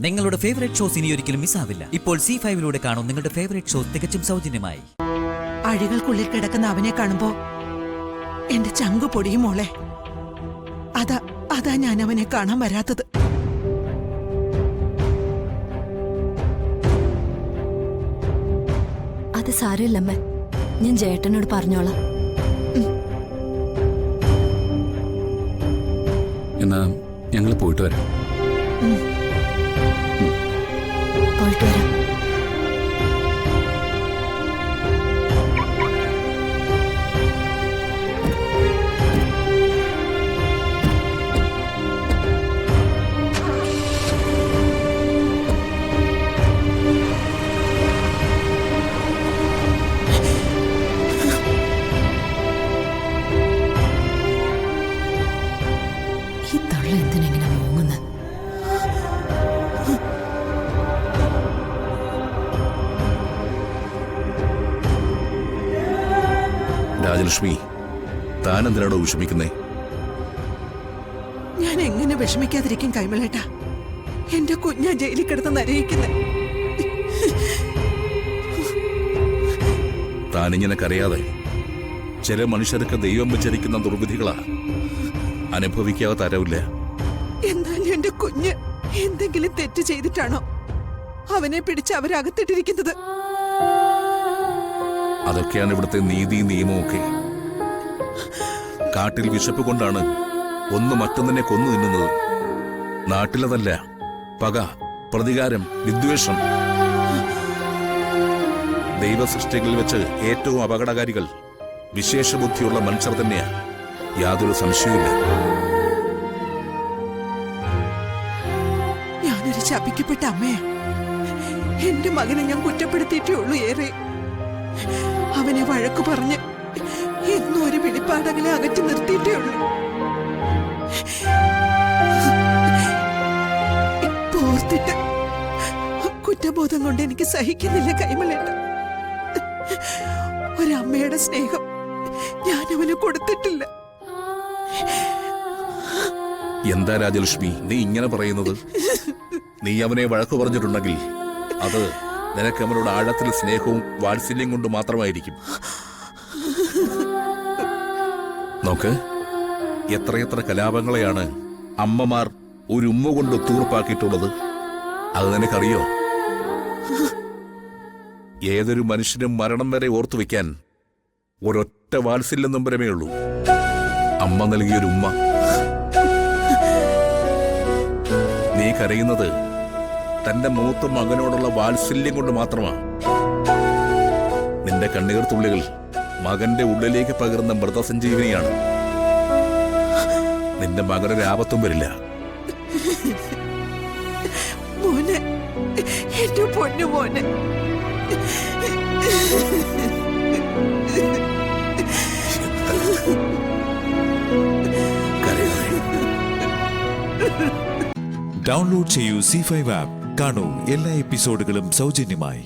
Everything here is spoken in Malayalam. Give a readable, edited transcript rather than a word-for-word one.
നിങ്ങളുടെ ഫേവറേറ്റ് ഷോസ് ഇനി ഒരിക്കലും മിസ്സാവില്ല. ഇപ്പോൾ C5 കാണും നിങ്ങളുടെ ഫേവറേറ്റ് ഷോസ് തികച്ചും സൗജന്യമായി. അഴികൾക്കുള്ളിൽ കിടക്കുന്ന അവനെ കാണുമ്പോ എന്റെ ചങ്കു പൊടിയും മോളെ. അതാ ഞാൻ അവനെ കാണാൻ വരാത്തത്. അത് സാരമില്ലമ്മ, ഞാൻ ജേട്ടനോട് പറഞ്ഞോളാം. എന്നാ ഞങ്ങൾ പോയിട്ട് വരാം. പോയിട്ട് വരാം. ഈ തള്ള എന്തിനെങ്ങനെ മൂങ്ങുന്നത്? രാജലക്ഷ്മി, താൻ എന്തിനാണോ വിഷമിക്കുന്നേ? ഞാൻ എങ്ങനെ വിഷമിക്കാതിരിക്കും കൈമളേട്ടാ? എന്റെ കുഞ്ഞാ ജയിലിൽ കിടന്ന് നരയിക്കുന്നത്. താനിങ്ങനെ കരയാതെ. ചില മനുഷ്യർക്ക് ദൈവം വെച്ചിരിക്കുന്ന ദുർവിധികളാ. അനുഭവിക്കാതെ തരവില്ല. എന്നാലും എന്റെ കുഞ്ഞ് എന്തെങ്കിലും തെറ്റ് ചെയ്തിട്ടാണോ അവനെ പിടിച്ച് അവരകത്തിട്ടിരിക്കുന്നത്? അതൊക്കെയാണ് ഇവിടുത്തെ നീതി നിയമമൊക്കെ. കാട്ടിൽ വിശപ്പ് കൊണ്ടാണ് ഒന്ന് മറ്റൊന്നിനെ കൊന്നു തിന്നുന്നത്. നാട്ടിലതല്ല. പക, പ്രതികാരം, വിദ്വേഷം. ദൈവസൃഷ്ടികളിൽ വെച്ച് ഏറ്റവും അപകടകാരികൾ വിശേഷ ബുദ്ധിയുള്ള മനുഷ്യർ തന്നെയാ. യാതൊരു സംശയവുമില്ല. ഞാനൊരു ശപിക്കപ്പെട്ട അമ്മയാ. എന്റെ മകനെ ഞാൻ കുറ്റപ്പെടുത്തിയിട്ടേ ഉള്ളൂ ഏറെ. അവനെ വഴക്കു പറഞ്ഞ് എന്നും ഒരു വെളിപ്പാടകളെ അകറ്റി നിർത്തിയിട്ടേ ഉള്ളൂ. ഇപ്പൊ ഓർത്തിട്ട് കുറ്റബോധം കൊണ്ട് എനിക്ക് സഹിക്കുന്നില്ല കൈമളേട്ട. ഒരമ്മയുടെ സ്നേഹം ഞാൻ അവന് കൊടുത്തിട്ടില്ല. എന്താ രാജലക്ഷ്മി നീ ഇങ്ങനെ പറയുന്നത്? നീ അവനെ വഴക്കു പറഞ്ഞിട്ടുണ്ടെങ്കിൽ അത് നിനക്ക് അവനോട് ആഴത്തിൽ സ്നേഹവും വാത്സല്യം കൊണ്ട് മാത്രമായിരിക്കും. നോക്ക്, എത്രയെത്ര കലാപങ്ങളെയാണ് അമ്മമാർ ഒരു ഉമ്മ കൊണ്ട് തീർപ്പാക്കിയിട്ടുള്ളത്. അത് നിനക്കറിയോ? ഏതൊരു മനുഷ്യനും മരണം വരെ ഓർത്തു വെക്കാൻ ഒരൊറ്റ വാത്സല്യം നമ്പരമേ ഉള്ളൂ. അമ്മ നൽകിയൊരു ഉമ്മ. നീ കരയുന്നത് തന്റെ മൂത്ത മകനോടുള്ള വാത്സല്യം കൊണ്ട് മാത്രമാണ്. നിന്റെ കണ്ണീർ തുള്ളികൾ മകന്റെ ഉള്ളിലേക്ക് പകർന്ന മൃതസഞ്ജീവനിയാണ്. നിന്റെ മകനൊരു ആപത്തും വരില്ല. മോനെ, എന്റെ പൊന്നു മോനെ. ഡൗൺലോഡ് ചെയ്യൂ C5 ആപ്പ്. കാണൂ എല്ലാ എപ്പിസോഡുകളും സൗജന്യമായി.